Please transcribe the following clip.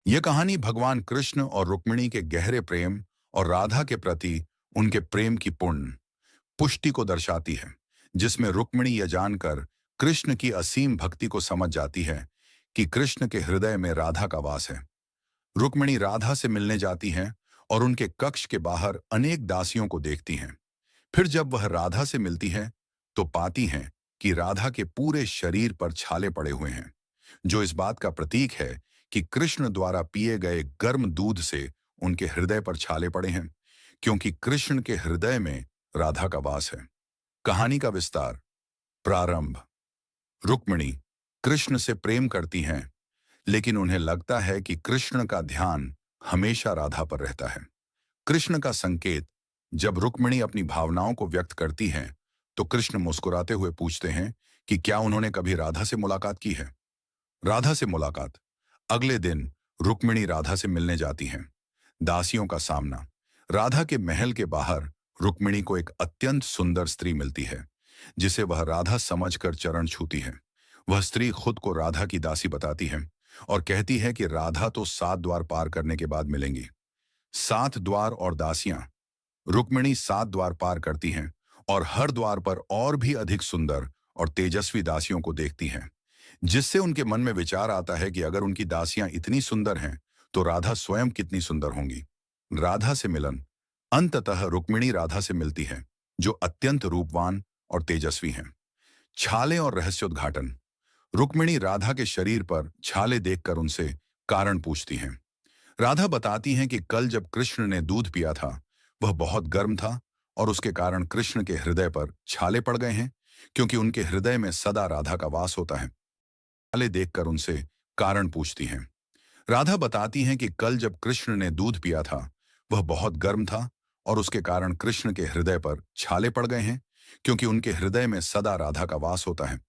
यह कहानी भगवान कृष्ण और रुक्मिणी के गहरे प्रेम और राधा के प्रति उनके प्रेम की पूर्ण पुष्टि को दर्शाती है, जिसमें रुक्मिणी यह जानकर कृष्ण की असीम भक्ति को समझ जाती है कि कृष्ण के हृदय में राधा का वास है। रुक्मिणी राधा से मिलने जाती हैं और उनके कक्ष के बाहर अनेक दासियों को देखती हैं। फिर जब वह राधा से मिलती है तो पाती हैं कि राधा के पूरे शरीर पर छाले पड़े हुए हैं, जो इस बात का प्रतीक है कि कृष्ण द्वारा पिए गए गर्म दूध से उनके हृदय पर छाले पड़े हैं, क्योंकि कृष्ण के हृदय में राधा का वास है। कहानी का विस्तार। प्रारंभ। रुक्मिणी कृष्ण से प्रेम करती हैं, लेकिन उन्हें लगता है कि कृष्ण का ध्यान हमेशा राधा पर रहता है। कृष्ण का संकेत। जब रुक्मिणी अपनी भावनाओं को व्यक्त करती हैं तो कृष्ण मुस्कुराते हुए पूछते हैं कि क्या उन्होंने कभी राधा से मुलाकात की है। राधा से मुलाकात। अगले दिन रुक्मिणी राधा से मिलने जाती हैं। दासियों का सामना। राधा के महल के बाहर रुक्मिणी को एक अत्यंत सुंदर स्त्री मिलती है, जिसे वह राधा समझकर चरण छूती है। वह स्त्री खुद को राधा की दासी बताती है और कहती है कि राधा तो 7 द्वार पार करने के बाद मिलेंगी। 7 द्वार और दासियां। रुक्मिणी 7 द्वार पार करती हैं और हर द्वार पर और भी अधिक सुंदर और तेजस्वी दासियों को देखती हैं, जिससे उनके मन में विचार आता है कि अगर उनकी दासियां इतनी सुंदर हैं तो राधा स्वयं कितनी सुंदर होंगी। राधा से मिलन। अंततः रुक्मिणी राधा से मिलती है, जो अत्यंत रूपवान और तेजस्वी हैं। छाले और रहस्योद्घाटन। रुक्मिणी राधा के शरीर पर छाले देखकर उनसे कारण पूछती हैं। राधा बताती हैं कि कल जब कृष्ण ने दूध पिया था वह बहुत गर्म था और उसके कारण कृष्ण के हृदय पर छाले पड़ गए हैं, क्योंकि उनके हृदय में सदा राधा का वास होता है। छाले देखकर उनसे कारण पूछती हैं। राधा बताती हैं कि कल जब कृष्ण ने दूध पिया था वह बहुत गर्म था और उसके कारण कृष्ण के हृदय पर छाले पड़ गए हैं, क्योंकि उनके हृदय में सदा राधा का वास होता है।